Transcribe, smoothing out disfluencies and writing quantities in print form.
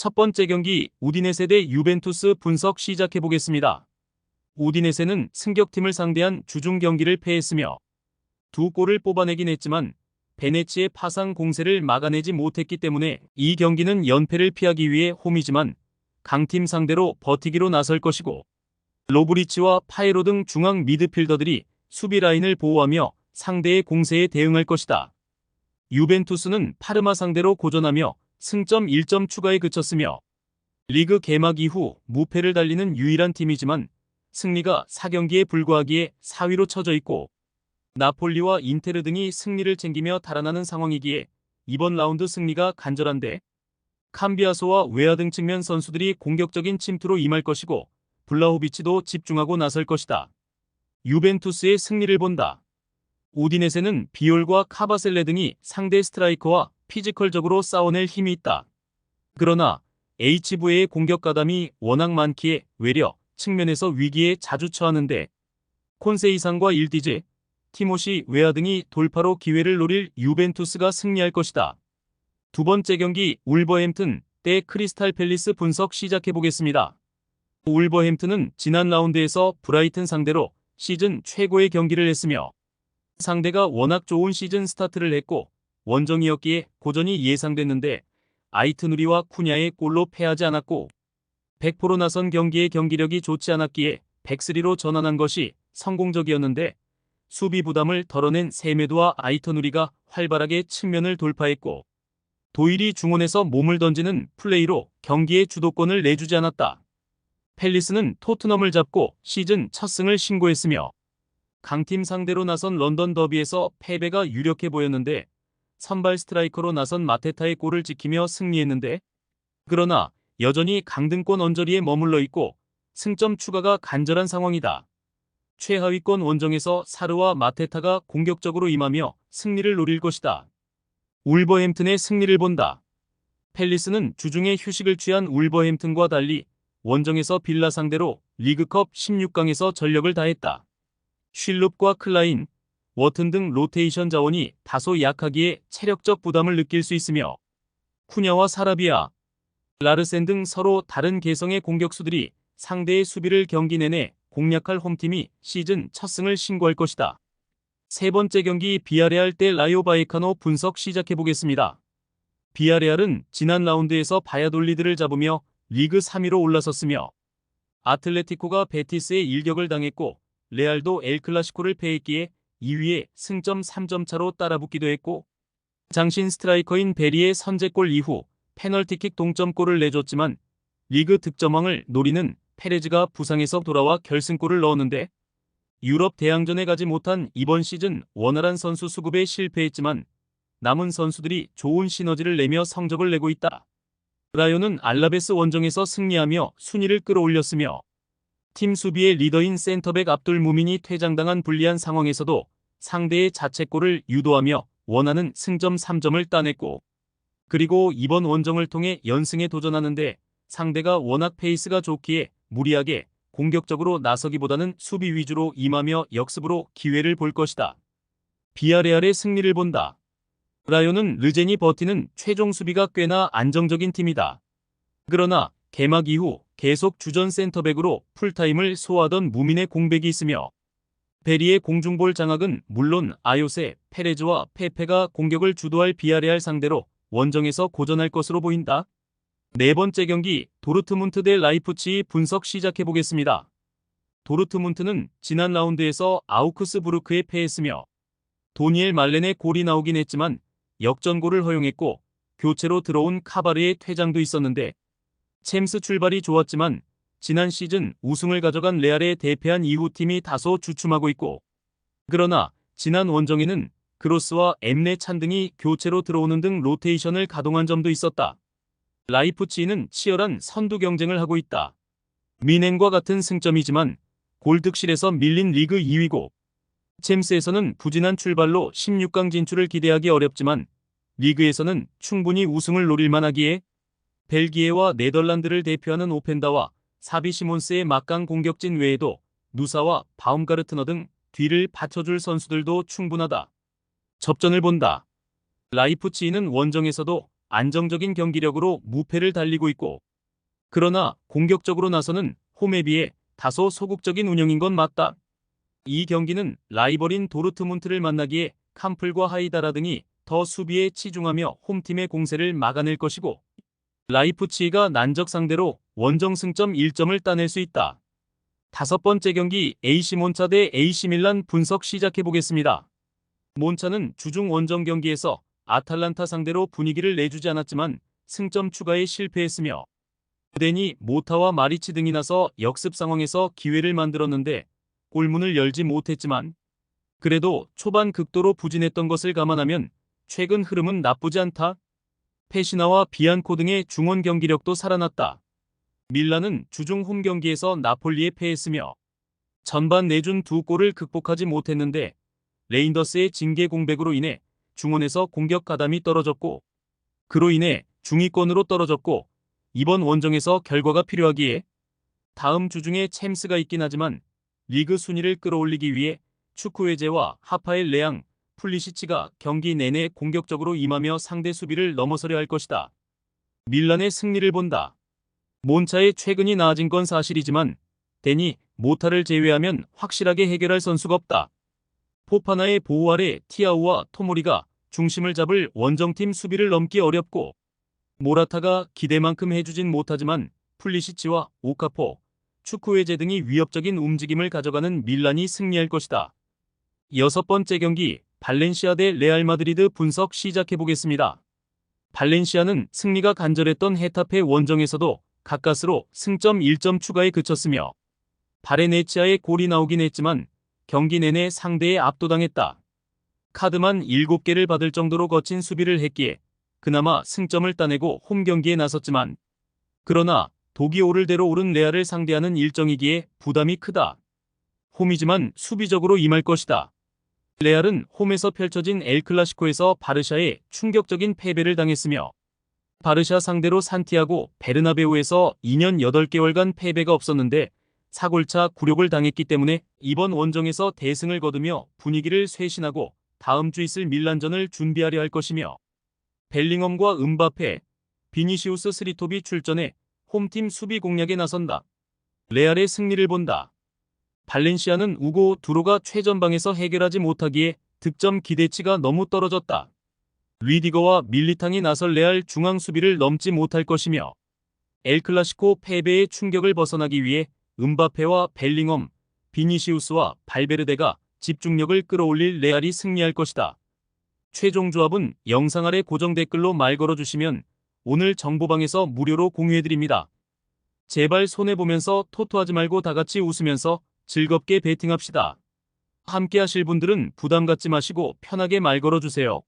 첫 번째 경기 우디네세 대 유벤투스 분석 시작해 보겠습니다. 우디네세는 승격팀을 상대한 주중 경기를 패했으며 두 골을 뽑아내긴 했지만 베네치의 파상 공세를 막아내지 못했기 때문에 이 경기는 연패를 피하기 위해 홈이지만 강팀 상대로 버티기로 나설 것이고, 로브리치와 파에로 등 중앙 미드필더들이 수비 라인을 보호하며 상대의 공세에 대응할 것이다. 유벤투스는 파르마 상대로 고전하며 승점 1점 추가에 그쳤으며 리그 개막 이후 무패를 달리는 유일한 팀이지만 승리가 4경기에 불과하기에 4위로 처져 있고, 나폴리와 인테르 등이 승리를 챙기며 달아나는 상황이기에 이번 라운드 승리가 간절한데, 캄비아소와 웨아 등 측면 선수들이 공격적인 침투로 임할 것이고 블라호비치도 집중하고 나설 것이다. 유벤투스의 승리를 본다. 우디네세는 비올과 카바셀레 등이 상대 스트라이커와 피지컬적으로 싸워낼 힘이 있다. 그러나 HV의 공격 가담이 워낙 많기에 외려 측면에서 위기에 자주 처하는데, 콘세 이상과 일디제, 티모시 웨아 등이 돌파로 기회를 노릴 유벤투스가 승리할 것이다. 두 번째 경기 울버햄튼 대 크리스탈 팰리스 분석 시작해 보겠습니다. 울버햄튼은 지난 라운드에서 브라이튼 상대로 시즌 최고의 경기를 했으며 상대가 워낙 좋은 시즌 스타트를 했고 원정이었기에 고전이 예상됐는데 아이트누리와 쿠냐의 골로 패하지 않았고 100% 나선 경기의 경기력이 좋지 않았기에 백스리로 전환한 것이 성공적이었는데, 수비 부담을 덜어낸 세메도와 아이터누리가 활발하게 측면을 돌파했고 도일이 중원에서 몸을 던지는 플레이로 경기의 주도권을 내주지 않았다. 팰리스는 토트넘을 잡고 시즌 첫 승을 신고했으며 강팀 상대로 나선 런던 더비에서 패배가 유력해 보였는데 선발 스트라이커로 나선 마테타의 골을 지키며 승리했는데, 그러나 여전히 강등권 언저리에 머물러 있고 승점 추가가 간절한 상황이다. 최하위권 원정에서 사르와 마테타가 공격적으로 임하며 승리를 노릴 것이다. 울버햄튼의 승리를 본다. 팰리스는 주중에 휴식을 취한 울버햄튼과 달리 원정에서 빌라 상대로 리그컵 16강에서 전력을 다했다. 쉴룹과 클라인, 워튼 등 로테이션 자원이 다소 약하기에 체력적 부담을 느낄 수 있으며 쿠냐와 사라비아, 라르센 등 서로 다른 개성의 공격수들이 상대의 수비를 경기 내내 공략할 홈팀이 시즌 첫 승을 신고할 것이다. 세 번째 경기 비아레알 대 라요 바이카노 분석 시작해 보겠습니다. 비아레알은 지난 라운드에서 바야돌리드를 잡으며 리그 3위로 올라섰으며 아틀레티코가 베티스의 일격을 당했고 레알도 엘클라시코를 패했기에 2위에 승점 3점 차로 따라붙기도 했고, 장신 스트라이커인 베리의 선제골 이후 페널티킥 동점골을 내줬지만 리그 득점왕을 노리는 페레즈가 부상에서 돌아와 결승골을 넣었는데, 유럽 대항전에 가지 못한 이번 시즌 원활한 선수 수급에 실패했지만 남은 선수들이 좋은 시너지를 내며 성적을 내고 있다. 라요는 알라베스 원정에서 승리하며 순위를 끌어올렸으며 팀 수비의 리더인 센터백 압둘 무민이 퇴장당한 불리한 상황에서도 상대의 자책골을 유도하며 원하는 승점 3점을 따냈고, 그리고 이번 원정을 통해 연승에 도전하는데 상대가 워낙 페이스가 좋기에 무리하게 공격적으로 나서기보다는 수비 위주로 임하며 역습으로 기회를 볼 것이다. 비아레알의 승리를 본다. 라요는 르젠이 버티는 최종 수비가 꽤나 안정적인 팀이다. 그러나 개막 이후 계속 주전 센터백으로 풀타임을 소화하던 무민의 공백이 있으며 베리의 공중볼 장악은 물론 아요세, 페레즈와 페페가 공격을 주도할 비아레알 상대로 원정에서 고전할 것으로 보인다. 네 번째 경기 도르트문트 대 라이프치히 분석 시작해 보겠습니다. 도르트문트는 지난 라운드에서 아우크스부르크에 패했으며 도니엘 말렌의 골이 나오긴 했지만 역전골을 허용했고 교체로 들어온 카바르의 퇴장도 있었는데, 챔스 출발이 좋았지만 지난 시즌 우승을 가져간 레알에 대패한 이후 팀이 다소 주춤하고 있고, 그러나 지난 원정에는 그로스와 엠레 찬 등이 교체로 들어오는 등 로테이션을 가동한 점도 있었다. 라이프치히는 치열한 선두 경쟁을 하고 있다. 미넨과 같은 승점이지만 골득실에서 밀린 리그 2위고 챔스에서는 부진한 출발로 16강 진출을 기대하기 어렵지만 리그에서는 충분히 우승을 노릴 만하기에 벨기에와 네덜란드를 대표하는 오펜다와 사비 시몬스의 막강 공격진 외에도 누사와 바움가르트너 등 뒤를 받쳐줄 선수들도 충분하다. 접전을 본다. 라이프치히는 원정에서도 안정적인 경기력으로 무패를 달리고 있고, 그러나 공격적으로 나서는 홈에 비해 다소 소극적인 운영인 건 맞다. 이 경기는 라이벌인 도르트문트를 만나기에 캄플과 하이다라 등이 더 수비에 치중하며 홈팀의 공세를 막아낼 것이고, 라이프치히가 난적 상대로 원정 승점 1점을 따낼 수 있다. 다섯 번째 경기 AC 몬차 대 AC 밀란 분석 시작해 보겠습니다. 몬차는 주중 원정 경기에서 아탈란타 상대로 분위기를 내주지 않았지만 승점 추가에 실패했으며, 데니 모타와 마리치 등이 나서 역습 상황에서 기회를 만들었는데 골문을 열지 못했지만, 그래도 초반 극도로 부진했던 것을 감안하면 최근 흐름은 나쁘지 않다. 페시나와 비안코 등의 중원 경기력도 살아났다. 밀란은 주중 홈 경기에서 나폴리에 패했으며 전반 내준 두 골을 극복하지 못했는데, 레인더스의 징계 공백으로 인해 중원에서 공격 가담이 떨어졌고, 그로 인해 중위권으로 떨어졌고, 이번 원정에서 결과가 필요하기에 다음 주중에 챔스가 있긴 하지만 리그 순위를 끌어올리기 위해 추크웨제와 하파엘 레앙, 풀리시치가 경기 내내 공격적으로 임하며 상대 수비를 넘어서려 할 것이다. 밀란의 승리를 본다. 몬차의 최근이 나아진 건 사실이지만 데니 모타를 제외하면 확실하게 해결할 선수가 없다. 포파나의 보호 아래 티아우와 토모리가 중심을 잡을 원정팀 수비를 넘기 어렵고, 모라타가 기대만큼 해주진 못하지만 풀리시치와 오카포, 추크웨제 등이 위협적인 움직임을 가져가는 밀란이 승리할 것이다. 여섯 번째 경기 발렌시아 대 레알 마드리드 분석 시작해 보겠습니다. 발렌시아는 승리가 간절했던 헤타페 원정에서도 가까스로 승점 1점 추가에 그쳤으며, 바레네치아의 골이 나오긴 했지만 경기 내내 상대에 압도당했다. 카드만 7개를 받을 정도로 거친 수비를 했기에 그나마 승점을 따내고 홈 경기에 나섰지만, 그러나 독이 오를 대로 오른 레알을 상대하는 일정이기에 부담이 크다. 홈이지만 수비적으로 임할 것이다. 레알은 홈에서 펼쳐진 엘클라시코에서 바르샤에 충격적인 패배를 당했으며, 바르샤 상대로 산티아고 베르나베우에서 2년 8개월간 패배가 없었는데 4골차 굴욕을 당했기 때문에 이번 원정에서 대승을 거두며 분위기를 쇄신하고 다음 주 있을 밀란전을 준비하려 할 것이며, 벨링엄과 음바페, 비니시우스 스리톱이 출전해 홈팀 수비 공략에 나선다. 레알의 승리를 본다. 발렌시아는 우고 두로가 최전방에서 해결하지 못하기에 득점 기대치가 너무 떨어졌다. 리디거와 밀리탕이 나설 레알 중앙 수비를 넘지 못할 것이며, 엘클라시코 패배의 충격을 벗어나기 위해 음바페와 벨링엄, 비니시우스와 발베르데가 집중력을 끌어올릴 레알이 승리할 것이다. 최종 조합은 영상 아래 고정 댓글로 말 걸어주시면 오늘 정보방에서 무료로 공유해드립니다. 제발 손해보면서 토토하지 말고 다같이 웃으면서 즐겁게 베팅합시다. 함께 하실 분들은 부담 갖지 마시고 편하게 말 걸어주세요.